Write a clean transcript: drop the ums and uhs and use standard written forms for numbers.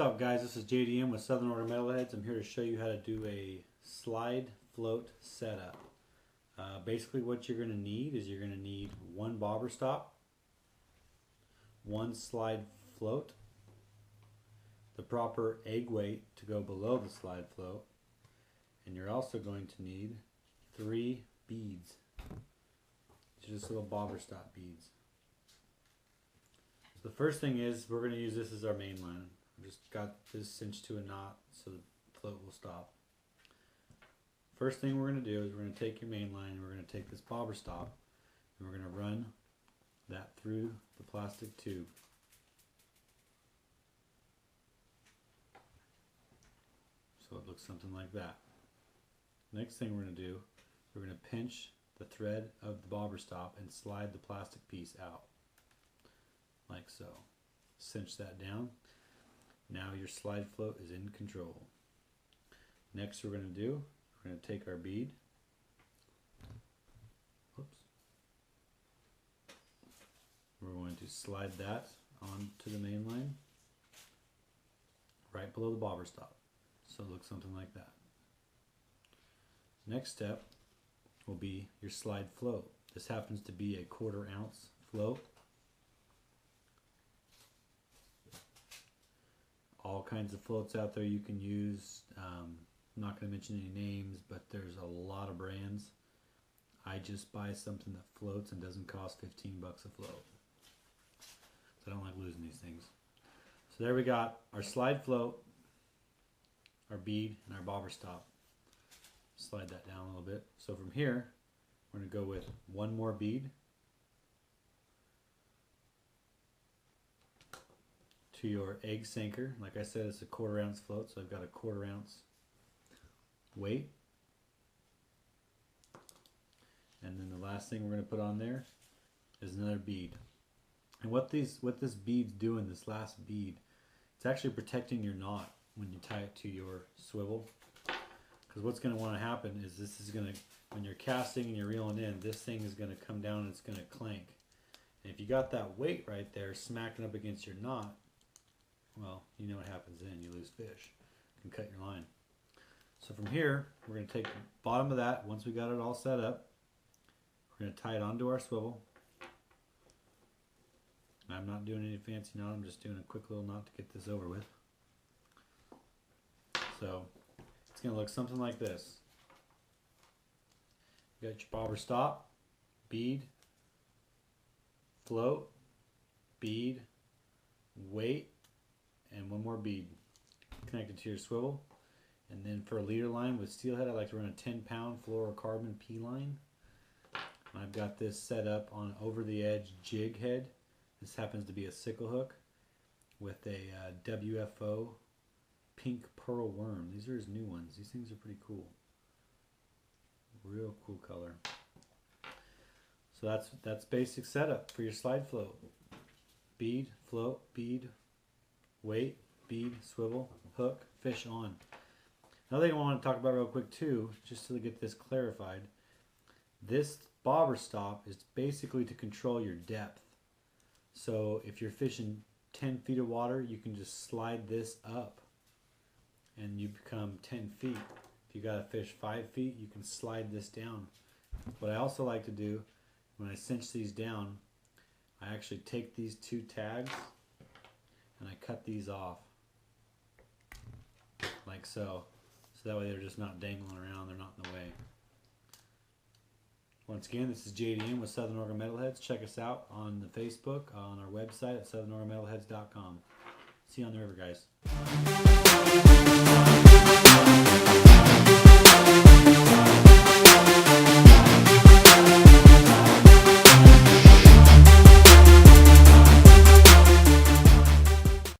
up, guys? This is JDM with Southern Oregon Metalheads. I'm here to show you how to do a slide float setup. Basically what you're going to need is you're going to need one bobber stop, one slide float, the proper egg weight to go below the slide float, and you're also going to need 3 beads, just little bobber stop beads. So the first thing is we're going to use this as our main line. I just got this cinched to a knot so the float will stop. First thing we're going to do is we're going to take your main line and we're going to take this bobber stop and we're going to run that through the plastic tube. So it looks something like that. Next thing we're going to do, we're going to pinch the thread of the bobber stop and slide the plastic piece out like so. Cinch that down. Now your slide float is in control. Next we're going to do, we're going to take our bead, we're going to slide that onto the main line right below the bobber stop. So it looks something like that. Next step will be your slide float. This happens to be a 1/4 ounce float. All kinds of floats out there you can use. I'm not going to mention any names, but there's a lot of brands. I just buy something that floats and doesn't cost 15 bucks a float. So I don't like losing these things. So there we got our slide float, our bead, and our bobber stop. Slide that down a little bit. So from here, we're going to go with one more bead to your egg sinker. Like I said, it's a 1/4 ounce float, so I've got a 1/4 ounce weight. And then the last thing we're going to put on there is another bead. And what this bead's doing, this last bead, it's actually protecting your knot when you tie it to your swivel. Because what's going to want to happen is this is going to, when you're casting and you're reeling in, this thing is going to come down and it's going to clank. And if you got that weight right there smacking up against your knot, well, you know what happens then. You lose fish. You can cut your line. So from here, we're going to take the bottom of that. Once we got it all set up, we're going to tie it onto our swivel. I'm not doing any fancy knot. I'm just doing a quick little knot to get this over with. So it's going to look something like this. You got your bobber stop, bead, float, bead, weight, and one more bead connected to your swivel. And then for a leader line with Steelhead, I like to run a 10-pound fluorocarbon P line. I've got this set up on over the edge jig head. This happens to be a sickle hook with a WFO pink pearl worm. These are his new ones. These things are pretty cool. Real cool color. So that's basic setup for your slide float. Bead, float, bead, weight, bead, swivel, hook, fish on. Another thing I want to talk about real quick too, just to get this clarified. This bobber stop is basically to control your depth. So if you're fishing 10 feet of water, you can just slide this up and you become 10 feet. If you got to fish 5 feet, you can slide this down. What I also like to do, when I cinch these down, I actually take these 2 tags and I cut these off like so. So that way they're just not dangling around, they're not in the way. Once again, this is JDM with Southern Oregon Metalheads. Check us out on the Facebook, on our website at southernoregonmetalheads.com. See you on the river, guys.